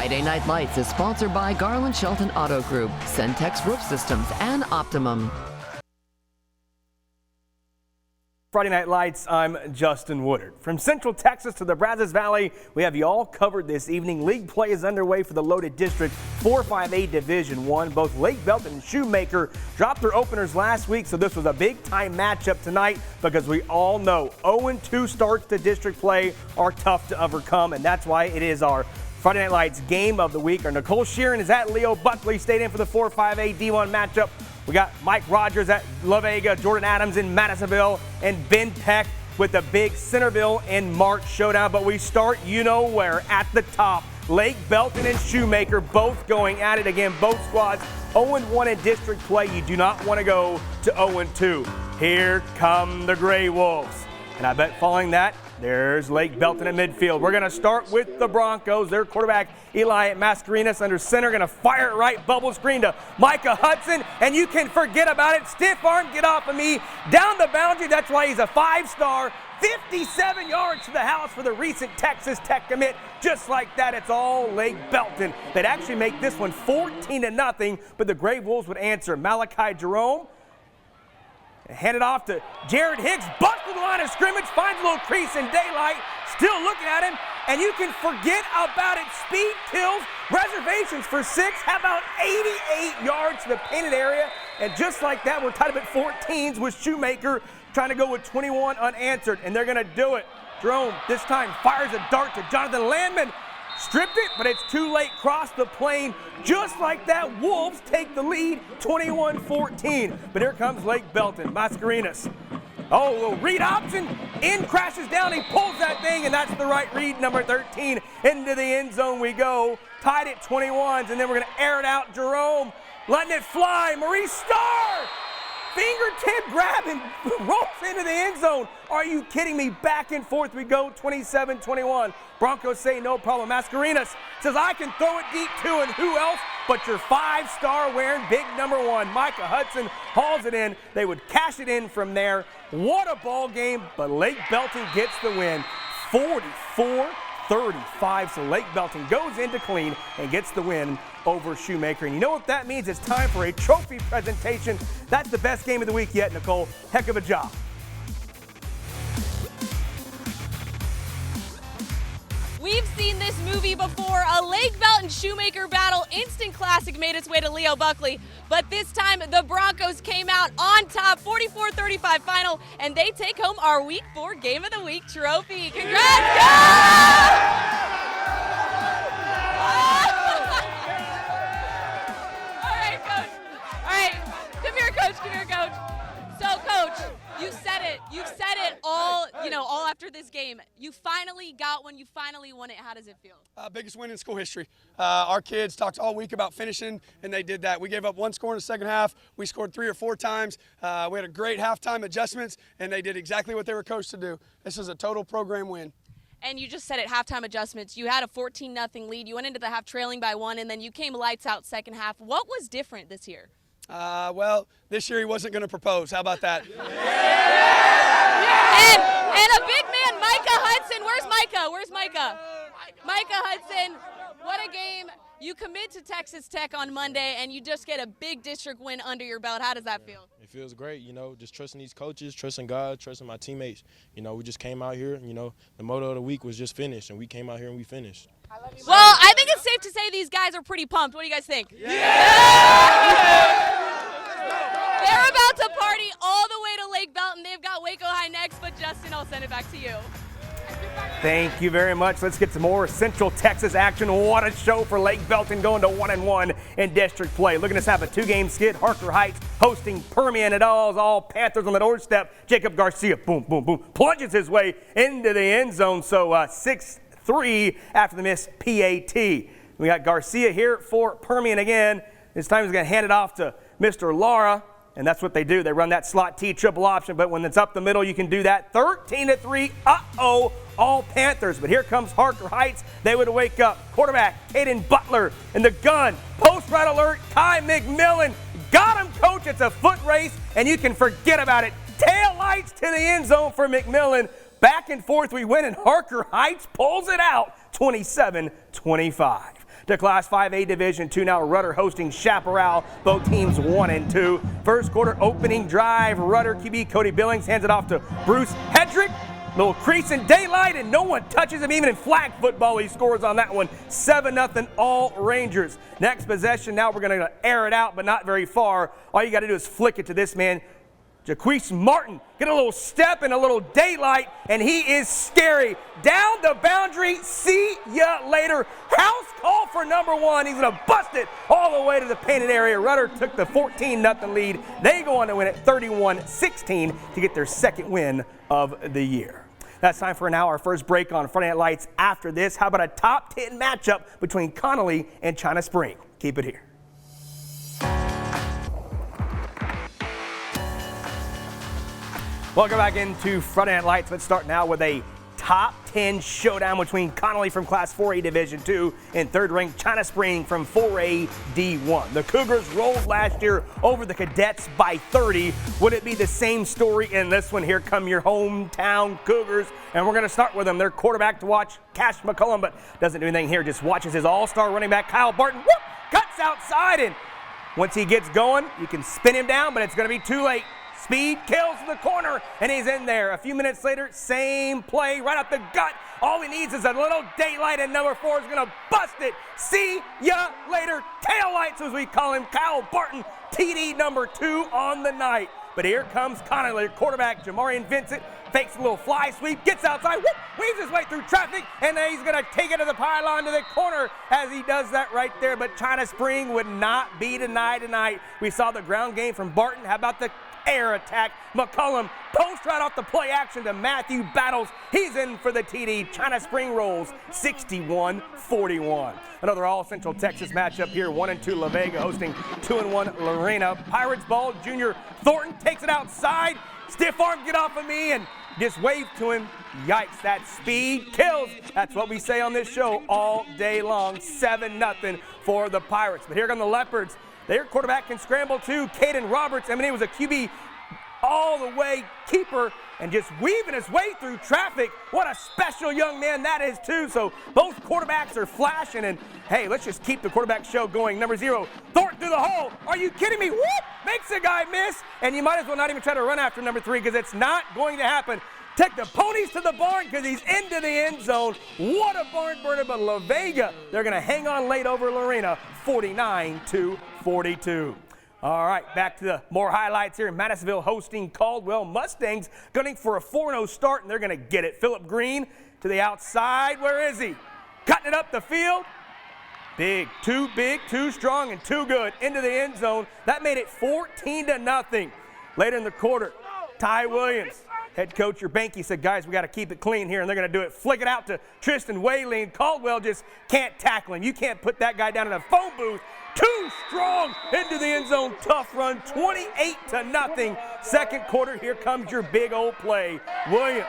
Friday Night Lights is sponsored by Garland Shelton Auto Group, Centex Roof Systems, and Optimum. Friday Night Lights, I'm Justin Woodard. From Central Texas to the Brazos Valley, we have you all covered this evening. League play is underway for the loaded district 4-5A Division I. Both Lake Belton and Shoemaker dropped their openers last week, so this was a big-time matchup tonight because we all know 0-2 starts to district play are tough to overcome, and that's why it is our Friday Night Lights game of the week. Our Nicole Sheeran is at Leo Buckley, stayed in for the 4-5A D1 matchup. We got Mike Rogers at La Vega, Jordan Adams in Madisonville, and Ben Peck with the big Centerville and March showdown. But we start you-know-where at the top. Lake Belton and Shoemaker both going at it again. Both squads 0-1 in district play. You do not want to go to 0-2. Here come the Gray Wolves. And I bet following that, there's Lake Belton at midfield. We're going to start with the Broncos. Their quarterback, Eli Mascarenas, under center, going to fire it right, bubble screen to Micah Hudson, and you can forget about it. Stiff arm, get off of me, down the boundary. That's why he's a 5-star, 57 yards to the house for the recent Texas Tech commit. Just like that, it's all Lake Belton. They'd actually make this one 14-0, but the Gray Wolves would answer. Malachi Jerome, hand it off to Jared Hicks, busts to the line of scrimmage, finds a little crease in daylight, still looking at him, and you can forget about it. Speed kills, reservations for 6, how about 88 yards to the painted area, and just like that, we're tied up at 14s with Shoemaker trying to go with 21 unanswered, and they're going to do it. Jerome this time fires a dart to Jonathan Landman, stripped it, but it's too late, crossed the plane. Just like that, Wolves take the lead, 21-14. But here comes Lake Belton, Mascarenas. Oh, a little read option, in crashes down, he pulls that thing, and that's the right read, number 13. Into the end zone we go, tied at 21s, and then we're gonna air it out. Jerome letting it fly, Maurice Starr! Fingertip grab and rolls into the end zone. Are you kidding me? Back and forth we go, 27-21. Broncos say no problem. Mascarenas says, I can throw it deep too, and who else but your 5-star wearing big number 1. Micah Hudson hauls it in. They would cash it in from there. What a ball game, but Lake Belton gets the win, 44-35. So Lake Belton goes into clean and gets the win over Shoemaker. And you know what that means? It's time for a trophy presentation. That's the best game of the week yet, Nicole. Heck of a job. We've seen this movie before. A Lake Belton Shoemaker battle, instant classic, made its way to Leo Buckley. But this time, the Broncos came out on top, 44-35 final, and they take home our Week 4 Game of the Week trophy. Congrats, guys! Come here, Coach. So, Coach, you've said it all, all after this game. You finally got one. You finally won it. How does it feel? Biggest win in school history. Our kids talked all week about finishing, and they did that. We gave up 1 score in the second half. We scored 3 or 4 times. We had a great halftime adjustments, and they did exactly what they were coached to do. This is a total program win. And you just said it, halftime adjustments. You had a 14-0 lead. You went into the half trailing by 1, and then you came lights out second half. What was different this year? Well, this year he wasn't going to propose. How about that? And a big man, Micah Hudson. Where's Micah? Micah Hudson. What a game. You commit to Texas Tech on Monday, and you just get a big district win under your belt. How does that feel? It feels great, just trusting these coaches, trusting God, trusting my teammates. We just came out here, the motto of the week was just finish, and we came out here and we finished. Well, I think it's safe to say these guys are pretty pumped. What do you guys think? Yeah! They're about to party all the way to Lake Belton. They've got Waco High next, but Justin, I'll send it back to you. Thank you very much. Let's get some more Central Texas action. What a show for Lake Belton, going to 1-1 in district play. Look at us have a 2-game skid. Harker Heights hosting Permian. It all Panthers on the doorstep. Jacob Garcia, boom, boom, boom, plunges his way into the end zone. So 6-3 after the missed PAT. We got Garcia here for Permian again. This time he's going to hand it off to Mr. Lara. And that's what they do. They run that slot T triple option, but when it's up the middle, you can do that. 13-3, all Panthers. But here comes Harker Heights. They would wake up. Quarterback, Caden Butler, in the gun. Post right alert, Ty McMillan. Got him, coach. It's a foot race, and you can forget about it. Tail lights to the end zone for McMillan. Back and forth we win, and Harker Heights pulls it out, 27-25. To Class 5A Division II now, Rudder hosting Chaparral, both teams 1-2. First quarter opening drive, Rudder QB Cody Billings hands it off to Bruce Hedrick. Little crease in daylight, and no one touches him. Even in flag football, he scores on that one. 7-0 all Rangers. Next possession, now we're going to air it out, but not very far. All you got to do is flick it to this man, Jaquise Martin. Get a little step and a little daylight, and he is scary. Down the boundary, see ya later. House call for number one. He's going to bust it all the way to the painted area. Rudder took the 14-0 lead. They go on to win it 31-16 to get their second win of the year. That's time for now our first break on Friday Night Lights. After this, how about a top 10 matchup between Connally and China Spring? Keep it here. Welcome back into Friday Night Lights. Let's start now with a top 10 showdown between Connally from Class 4A Division II and third-ranked China Spring from 4A D1. The Cougars rolled last year over the Cadets by 30. Would it be the same story in this one? Here come your hometown Cougars, and we're going to start with them. Their quarterback to watch, Cash McCullum, but doesn't do anything here. Just watches his all-star running back, Kyle Barton. Whoop, cuts outside, and once he gets going, you can spin him down, but it's going to be too late. Speed kills the corner, and he's in there. A few minutes later, same play, right up the gut. All he needs is a little daylight, and number 4 is going to bust it. See ya later. Tail lights, as we call him. Kyle Barton, TD number 2 on the night. But here comes Connally, quarterback Jamarian Vincent. Fakes a little fly sweep, gets outside, whoop, weaves his way through traffic, and then he's going to take it to the pylon to the corner as he does that right there. But China Spring would not be denied tonight. We saw the ground game from Barton. How about the air attack? McCullum post right off the play action to Matthew Battles. He's in for the TD. China Spring rolls 61-41. Another all-Central Texas matchup here. 1-2 La Vega hosting 2-1 Lorena. Pirates ball. Junior Thornton takes it outside. Stiff arm, get off of me, and just wave to him. Yikes, that speed kills. That's what we say on this show all day long. 7-0 for the Pirates. But here come the Leopards. Their quarterback can scramble too. Caden Roberts, I mean, he was a QB all the way keeper and just weaving his way through traffic. What a special young man that is too. So both quarterbacks are flashing, and hey, let's just keep the quarterback show going. Number 0, Thornton through the hole. Are you kidding me? Whoop! Makes the guy miss, and you might as well not even try to run after number 3 because it's not going to happen. Take the ponies to the barn because he's into the end zone. What a barn burner, but La Vega, they're going to hang on late over Lorena, 49-42. All right, back to the more highlights here. Madisonville hosting Caldwell Mustangs, gunning for a 4-0 start, and they're going to get it. Phillip Green to the outside. Where is he? Cutting it up the field. Big, too strong, and too good. Into the end zone. That made it 14-0. Later in the quarter, Ty Williams, head coach Urbanky, said, guys, we got to keep it clean here, and they're going to do it. Flick it out to Tristan Whaley, and Caldwell just can't tackle him. You can't put that guy down in a phone booth. Too strong into the end zone. Tough run, 28-0. Second quarter, here comes your big old play. Williams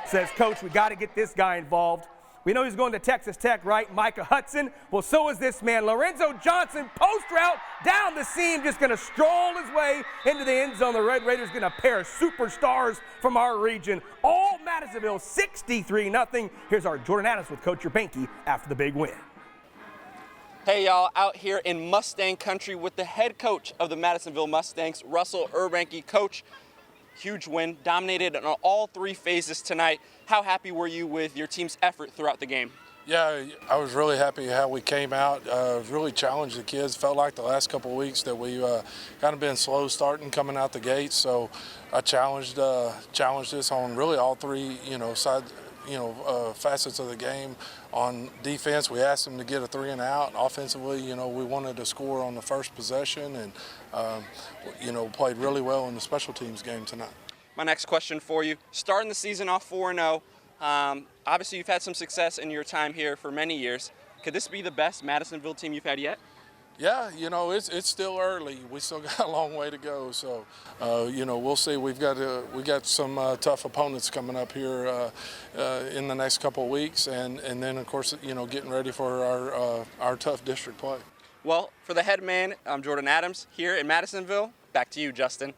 says, Coach, we got to get this guy involved. We know he's going to Texas Tech, right? Micah Hudson. Well, so is this man. Lorenzo Johnson, post route, down the seam, just going to stroll his way into the end zone. The Red Raiders going to pair superstars from our region. All Madisonville, 63-0. Here's our Jordan Adams with Coach Urbanky after the big win. Hey y'all, out here in Mustang country with the head coach of the Madisonville Mustangs, Russell Urbanky. Coach, huge win, dominated on all 3 phases tonight. How happy were you with your team's effort throughout the game? Yeah, I was really happy how we came out. Really challenged the kids. Felt like the last couple of weeks that we kind of been slow starting coming out the gates. So I challenged us on really all 3, facets of the game. On defense, we asked them to get a 3 and out. Offensively, we wanted to score on the first possession, and played really well in the special teams game tonight. My next question for you, starting the season off 4-0, obviously you've had some success in your time here for many years. Could this be the best Madisonville team you've had yet? Yeah, it's still early. We still got a long way to go. So, we'll see. We got some tough opponents coming up here in the next couple of weeks, and then of course, getting ready for our tough district play. Well, for the head man, I'm Jordan Adams here in Madisonville. Back to you, Justin.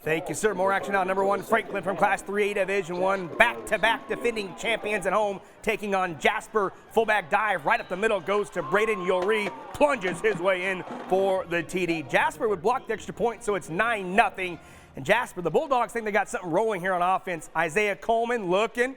Thank you, sir. More action now. Number 1, Franklin from Class 3A Division 1. Back-to-back defending champions at home, taking on Jasper. Fullback dive right up the middle goes to Braden Yori. Plunges his way in for the TD. Jasper would block the extra point, so it's 9-0. And Jasper, the Bulldogs think they got something rolling here on offense. Isaiah Coleman looking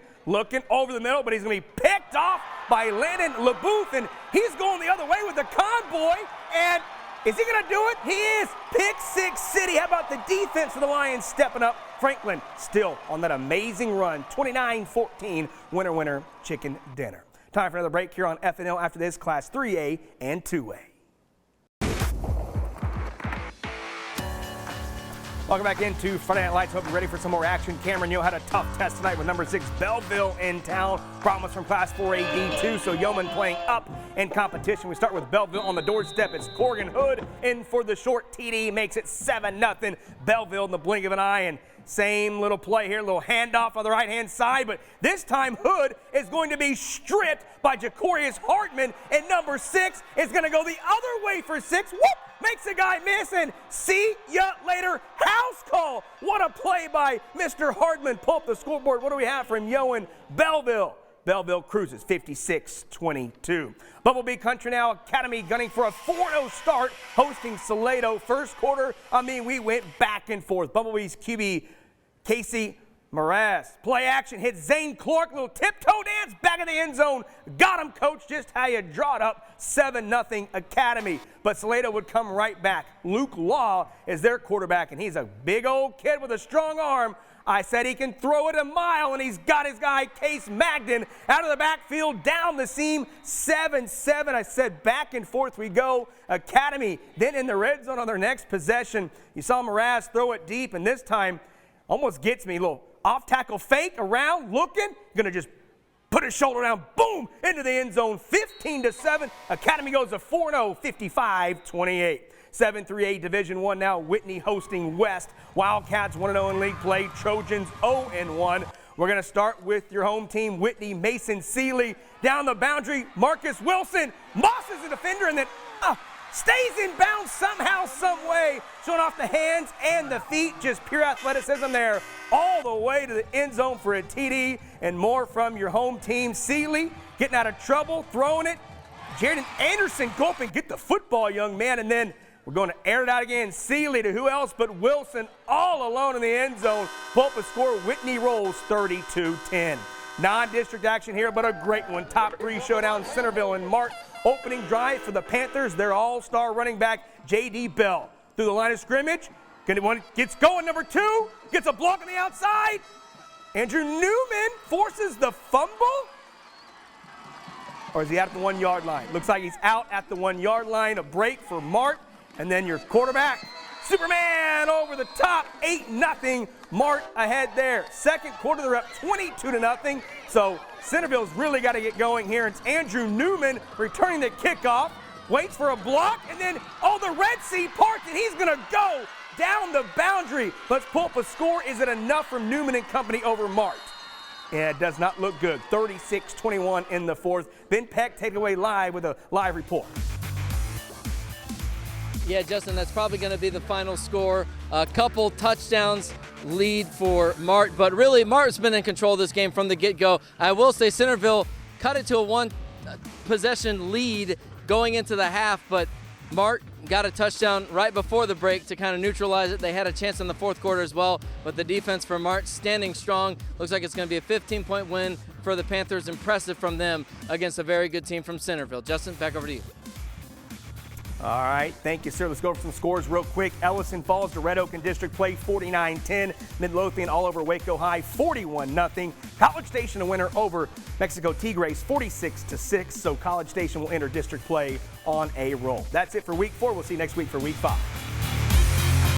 over the middle, but he's going to be picked off by Landon LeBouf, and he's going the other way with the convoy, and is he going to do it? He is. Pick six city. How about the defense for the Lions stepping up? Franklin still on that amazing run. 29-14, winner, chicken dinner. Time for another break here on FNL after this, Class 3A and 2A. Welcome back into Friday Night Lights. Hope you're ready for some more action. Cameron, you had a tough test tonight with number 6 Belleville in town. Promise from Class 4A D2, so Yeoman playing up in competition. We start with Belleville on the doorstep. It's Corrigan Hood in for the short TD, makes it 7-0. Belleville in the blink of an eye, and same little play here, little handoff on the right-hand side, but this time Hood is going to be stripped by Jacorius Hartman, and number 6 is going to go the other way for 6. Whoop! Makes the guy miss, and see ya later. House call. What a play by Mr. Hardman. Pull up the scoreboard. What do we have from Yohan Belleville? Belleville cruises 56-22. Bumblebee Country now Academy gunning for a 4-0 start, hosting Salado. First quarter, we went back and forth. Bumblebee's QB Casey Mraz. Play action, hits Zane Clark, little tiptoe dance, back of the end zone. Got him, coach, just how you draw it up. 7-0 Academy. But Salado would come right back. Luke Law is their quarterback, and he's a big old kid with a strong arm. I said he can throw it a mile, and he's got his guy, Case Magden, out of the backfield, down the seam, 7-7. I said back and forth we go. Academy then in the red zone on their next possession. You saw Mraz throw it deep, and this time almost gets me. A little off-tackle fake, around, looking, going to just put his shoulder down, boom, into the end zone, 15-7. Academy goes to 4-0, 55-28. 7-3A Division I now, Whitney hosting West. Wildcats 1-0 in league play, Trojans 0-1. We're going to start with your home team, Whitney. Mason Seeley down the boundary, Marcus Wilson, Moss is the defender, and then stays in bounds somehow, some way, showing off the hands and the feet. Just pure athleticism there, all the way to the end zone for a TD. And more from your home team. Seeley getting out of trouble, throwing it. Jaden Anderson, go up and get the football, young man. And then we're going to air it out again. Seeley to who else but Wilson, all alone in the end zone. Pull up a score. Whitney rolls 32-10. Non-district action here, but a great one. Top 3 showdown, Centerville and Mart. Opening drive for the Panthers, their all-star running back, J.D. Bell. Through the line of scrimmage, gets going, number 2, gets a block on the outside. Andrew Newman forces the fumble? Or is he out at the 1-yard line? Looks like he's out at the 1-yard line. A break for Mart, and then your quarterback, Superman over the top, 8-0. Mart ahead there. Second quarter, they're up 22-0. So Centerville's really got to get going here. It's Andrew Newman returning the kickoff, waits for a block, and then, the Red Sea parts, and he's going to go down the boundary. Let's pull up a score. Is it enough from Newman and company over Mart? Yeah, it does not look good. 36-21 in the fourth. Ben Peck taking away live with a live report. Yeah, Justin, that's probably going to be the final score. A couple touchdowns lead for Mart, but really Mart's been in control of this game from the get-go. I will say Centerville cut it to a one-possession lead going into the half, but Mart got a touchdown right before the break to kind of neutralize it. They had a chance in the fourth quarter as well, but the defense for Mart standing strong. Looks like it's going to be a 15-point win for the Panthers. Impressive from them against a very good team from Centerville. Justin, back over to you. All right, thank you, sir. Let's go over some scores real quick. Ellison falls to Red Oak in District Play, 49-10. Midlothian all over Waco High, 41-0. College Station a winner over Mexico Tigres, 46-6. So College Station will enter District Play on a roll. That's it for Week 4. We'll see you next week for Week 5.